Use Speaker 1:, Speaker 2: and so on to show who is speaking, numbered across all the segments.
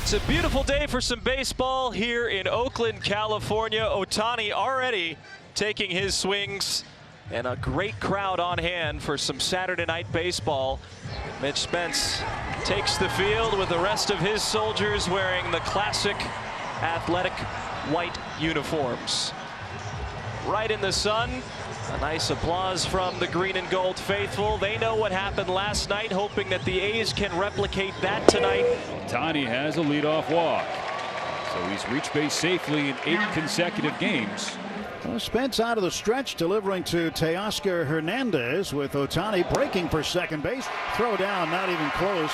Speaker 1: It's a beautiful day for some baseball here in Oakland, California. Ohtani already taking his swings, and a great crowd on hand for some Saturday night baseball. Mitch Spence takes the field with the rest of his soldiers wearing the classic athletic white uniforms. Right in the sun. A nice applause from the green and gold faithful. They know what happened last night, hoping that the A's can replicate that tonight.
Speaker 2: Ohtani has a leadoff walk, so he's reached base safely in 8 consecutive games.
Speaker 3: Well, Spence out of the stretch, delivering to Teoscar Hernandez, with Ohtani breaking for second base. Throw down, not even close.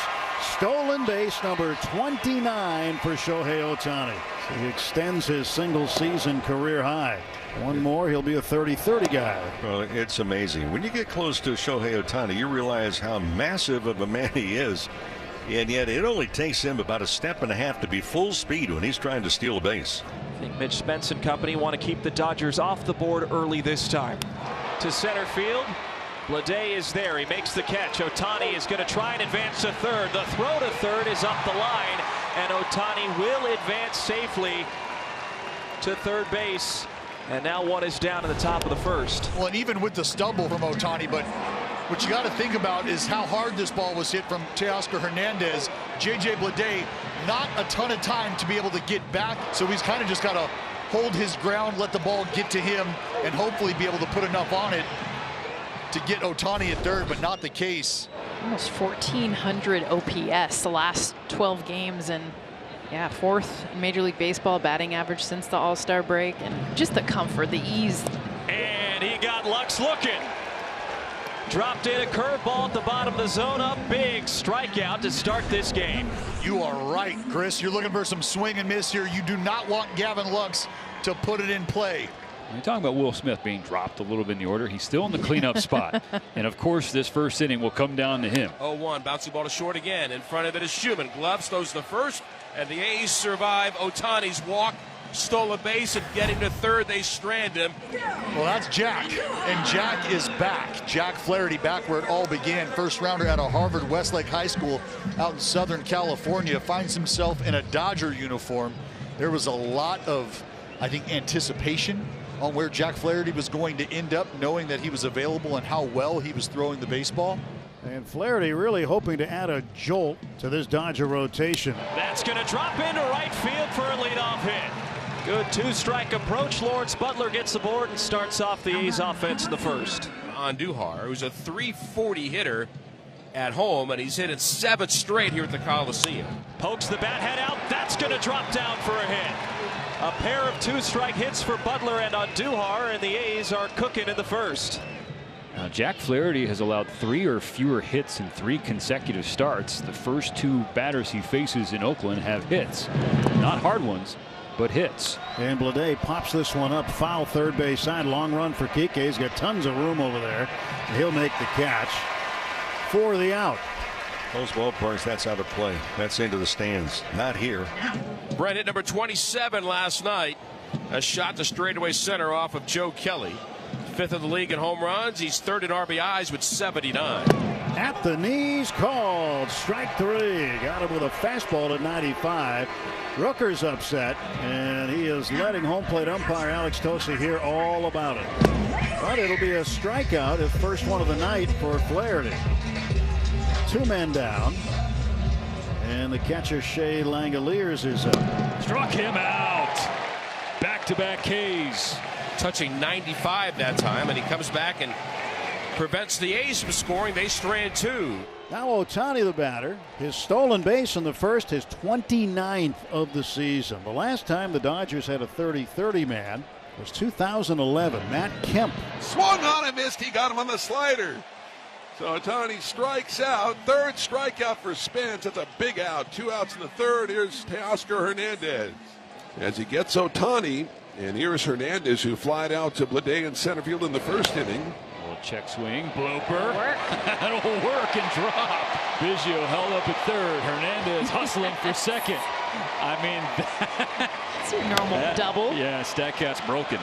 Speaker 3: Stolen base number 29 for Shohei Ohtani. So he extends his single season career high. One more, he'll be a 30-30 guy.
Speaker 4: Well, it's amazing. When you get close to Shohei Ohtani, you realize how massive of a man he is. And yet it only takes him about a step and a half to be full speed when he's trying to steal a base.
Speaker 1: I think Mitch Spence and company want to keep the Dodgers off the board early this time. To center field. Bleday is there. He makes the catch. Ohtani is going to try and advance to third. The throw to third is up the line, and Ohtani will advance safely to third base. And now one is down in the top of the first.
Speaker 5: Well, and even with the stumble from Ohtani, but what you got to think about is how hard this ball was hit from Teoscar Hernandez. J.J. Bleday, not a ton of time to be able to get back, so he's kind of just got to hold his ground, let the ball get to him, and hopefully be able to put enough on it to get Ohtani at third, but not the case.
Speaker 6: Almost 1,400 OPS the last 12 games, and yeah, 4th in Major League Baseball batting average since the All-Star break, and just the comfort, the ease.
Speaker 1: And he got Lux looking. Dropped in a curveball at the bottom of the zone. A big strikeout to start this game.
Speaker 5: You are right, Chris. You're looking for some swing and miss here. You do not want Gavin Lux to put it in play.
Speaker 2: You're talking about Will Smith being dropped a little bit in the order. He's still in the cleanup spot. And of course, this first inning will come down to him.
Speaker 7: 0-1, bouncing ball to short again. In front of it is Schumann. Gloves throws the first, and the A's survive Ohtani's walk. Stole a base, and getting to third, they strand him.
Speaker 5: Well, that's Jack, and Jack is back. Jack Flaherty back where it all began. First rounder out of Harvard Westlake High School out in Southern California. Finds himself in a Dodger uniform. There was a lot of, I think, anticipation on where Jack Flaherty was going to end up, knowing that he was available and how well he was throwing the baseball.
Speaker 3: And Flaherty really hoping to add a jolt to this Dodger rotation.
Speaker 1: That's going to drop into right field for a leadoff hit. Good 2-strike approach. Lawrence Butler gets the board and starts off the A's offense in the first.
Speaker 7: Andujar, who's a .340 hitter at home, and he's hit it 7 straight here at the Coliseum.
Speaker 1: Pokes the bat head out. That's going to drop down for a hit. A pair of 2-strike hits for Butler and Andujar, and the A's are cooking in the first.
Speaker 2: Now, Jack Flaherty has allowed 3 or fewer hits in 3 consecutive starts. The first 2 batters he faces in Oakland have hits. Not hard ones, but hits.
Speaker 3: And Bleday pops this one up, foul third base side. Long run for Kike. He's got tons of room over there. He'll make the catch for the out.
Speaker 4: Those ballparks, that's out of play. That's into the stands. Not here.
Speaker 7: Brent hit number 27 last night. A shot to straightaway center off of Joe Kelly. 5th in the league in home runs. He's 3rd in RBIs with 79.
Speaker 3: At the knees, called strike 3. Got him with a fastball at 95. Rooker's upset, and he is letting home plate umpire Alex Tosi hear all about it. But it'll be a strikeout, his first one of the night for Flaherty. 2 men down, and the catcher Shea Langoliers is up.
Speaker 2: Struck him out. Back-to-back Ks.
Speaker 7: Touching 95 that time, and he comes back and prevents the A's from scoring. They strand 2.
Speaker 3: Now Ohtani, the batter, his stolen base in the first, his 29th of the season. The last time the Dodgers had a 30-30 man was 2011. Matt Kemp.
Speaker 8: Swung on and missed. He got him on the slider. So Ohtani strikes out. 3rd strikeout for Spence. That's a big out. 2 outs in the 3rd. Here's Teoscar Hernandez as he gets Ohtani. And here's Hernandez, who flied out to Bleday in center field in the 1st inning.
Speaker 2: Little check swing, bloper. That'll work and drop. Biggio held up at 3rd. Hernandez hustling for 2nd. I mean,
Speaker 6: It's your normal double.
Speaker 2: Yeah, Statcast broken.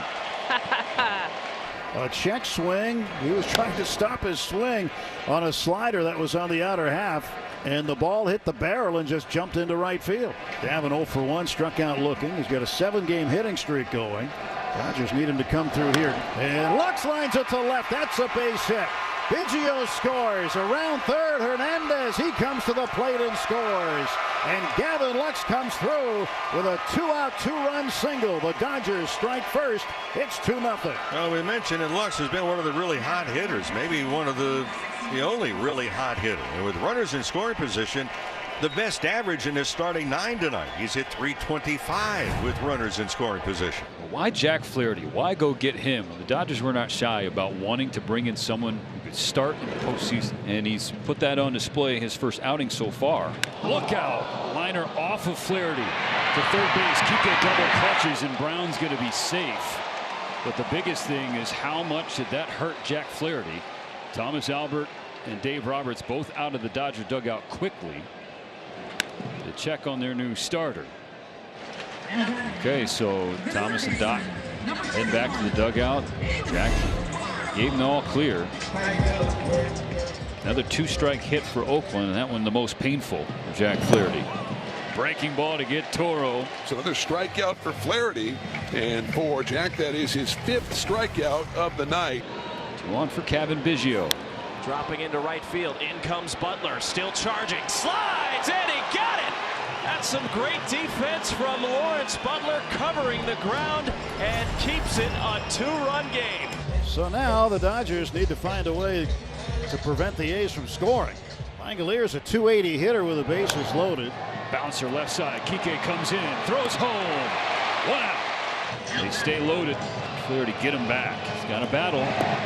Speaker 3: A check swing. He was trying to stop his swing on a slider that was on the outer half, and the ball hit the barrel and just jumped into right field. Gavin 0 for 1, struck out looking. He's got a 7-game hitting streak going. Dodgers need him to come through here. And Lux lines it to left. That's a base hit. Biggio scores. Around third, Hernandez. He comes to the plate and scores. And Gavin Lux comes through with a 2-out, 2-run single. The Dodgers strike first. It's 2-0.
Speaker 4: Well, we mentioned that Lux has been one of the really hot hitters, maybe one of the only really hot hitter. And with runners in scoring position, the best average in his starting 9 tonight. He's hit .325 with runners in scoring position.
Speaker 2: Why Jack Flaherty? Why go get him? The Dodgers were not shy about wanting to bring in someone who could start in the postseason, and he's put that on display his first outing so far. Look out! Liner off of Flaherty to third base. Kike double clutches, and Brown's going to be safe. But the biggest thing is how much did that hurt Jack Flaherty? Thomas Albert and Dave Roberts both out of the Dodger dugout quickly to check on their new starter. Okay, so Thomas and Doc head back to the dugout. Jack gave them all clear. Another 2-strike hit for Oakland, and that one the most painful for Jack Flaherty. Breaking ball to get Toro.
Speaker 8: So another strikeout for Flaherty, and for Jack, that is his 5th strikeout of the night.
Speaker 2: 2 on for Kevin Biggio.
Speaker 1: Dropping into right field. In comes Butler. Still charging. Slides, and he got it. That's some great defense from Lawrence Butler, covering the ground and keeps it a 2-run game.
Speaker 3: So now the Dodgers need to find a way to prevent the A's from scoring. Langolier's a .280 hitter with the bases loaded.
Speaker 2: Bouncer left side. Kike comes in, throws home. 1 out. They stay loaded. Flaherty get him back. He's got a battle.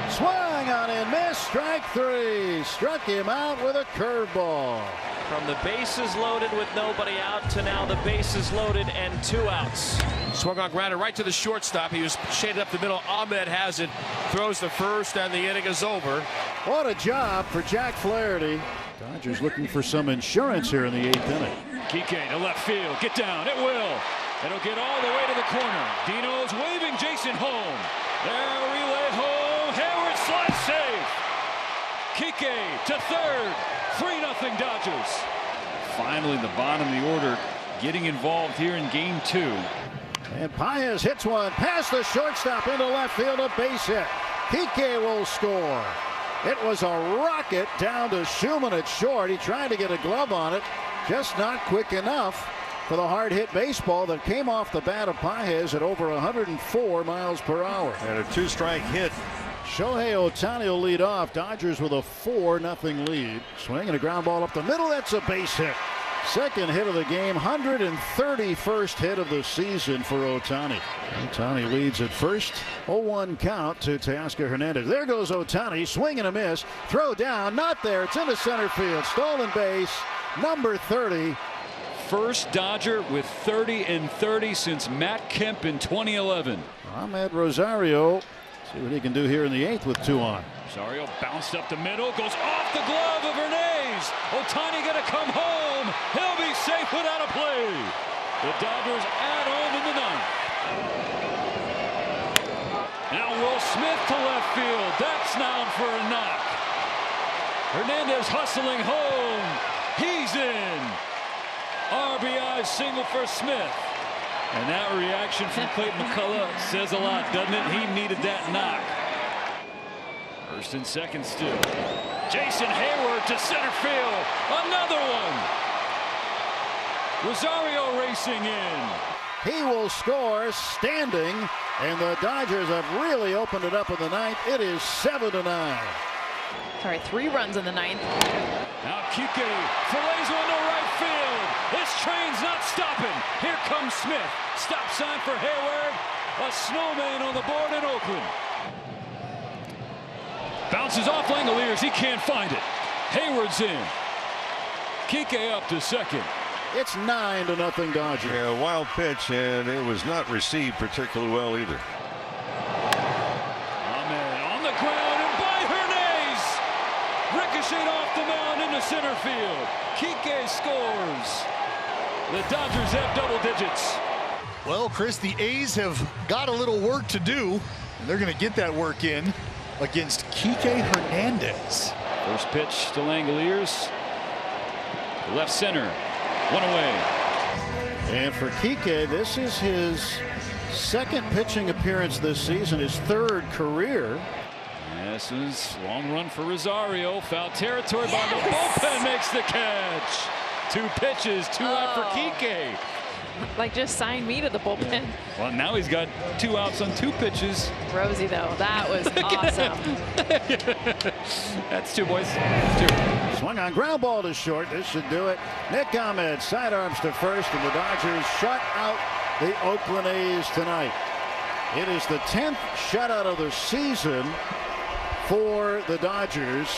Speaker 3: Swung on and missed. Strike 3. Struck him out with a curveball.
Speaker 1: From the bases loaded with nobody out to now the bases loaded and 2 outs.
Speaker 7: Swung on grounder right to the shortstop. He was shaded up the middle. Ahmed has it. Throws the first, and the inning is over.
Speaker 3: What a job for Jack Flaherty. Dodgers looking for some insurance here in the 8th inning.
Speaker 2: Kike to left field. Get down. It will. It'll get all the way to the corner. Dino's waving Jason home. There, relay home. Hayward slides safe. Kike to third. 3-0 Dodgers. Finally, the bottom of the order getting involved here in game 2.
Speaker 3: And Paez hits one past the shortstop into left field, a base hit. Kike will score. It was a rocket down to Schumann at short. He tried to get a glove on it, just not quick enough for the hard hit baseball that came off the bat of Paez at over 104 miles per hour.
Speaker 4: And a 2-strike hit.
Speaker 3: Shohei Ohtani will lead off. Dodgers with a 4-0 lead. Swinging a ground ball up the middle. That's a base hit. Second hit of the game. 131st hit of the season for Ohtani. Ohtani leads at first. 0-1 count to Teoscar Hernandez. There goes Ohtani. Swing and a miss. Throw down. Not there. It's into center field. Stolen base. Number 30.
Speaker 2: First Dodger with 30 and 30 since Matt Kemp in 2011.
Speaker 3: Ahmed Rosario. See what he can do here in the 8th with 2 on.
Speaker 2: Rosario bounced up the middle, goes off the glove of Hernandez. Ohtani gonna come home. He'll be safe without a play. The Dodgers at home in the 9th. Now Will Smith to left field. That's down for a knock. Hernandez hustling home. He's in. RBI single for Smith. And that reaction from Clayton McCullough says a lot, doesn't it? He needed that knock. First and second still. Jason Hayward to center field. Another one. Rosario racing in.
Speaker 3: He will score standing, and the Dodgers have really opened it up in the 9th. It is 7-9.
Speaker 6: Sorry, 3 runs in the 9th.
Speaker 2: Now Kike fillets one to right field. This train's not stopping. Here comes Smith. Stop sign for Hayward. A snowman on the board in Oakland. Bounces off Langoliers. He can't find it. Hayward's in. Kike up to second.
Speaker 3: It's 9-0 Dodgers.
Speaker 4: Yeah, wild pitch, and it was not received particularly well either.
Speaker 2: Ahmed on the ground and by Hernandez. Ricocheted off the mound into center field. Kike scores. The Dodgers have double digits.
Speaker 5: Well, Chris, the A's have got a little work to do. And they're going to get that work in against Kike Hernandez.
Speaker 2: First pitch to Langoliers. Left center. One away.
Speaker 3: And for Kike, this is his second pitching appearance this season, his third career.
Speaker 2: This is long run for Rosario. Foul territory by the bullpen, makes the catch. 2 pitches, 2 out for Kike.
Speaker 6: Like, just sign me to the bullpen.
Speaker 2: Well, now he's got 2 outs on 2 pitches.
Speaker 6: Rosie, though, that was awesome.
Speaker 2: That's 2, boys. 2.
Speaker 3: Swung on, ground ball to short. This should do it. Nick Ahmed sidearms to first, and the Dodgers shut out the Oakland A's tonight. It is the 10th shutout of the season for the Dodgers.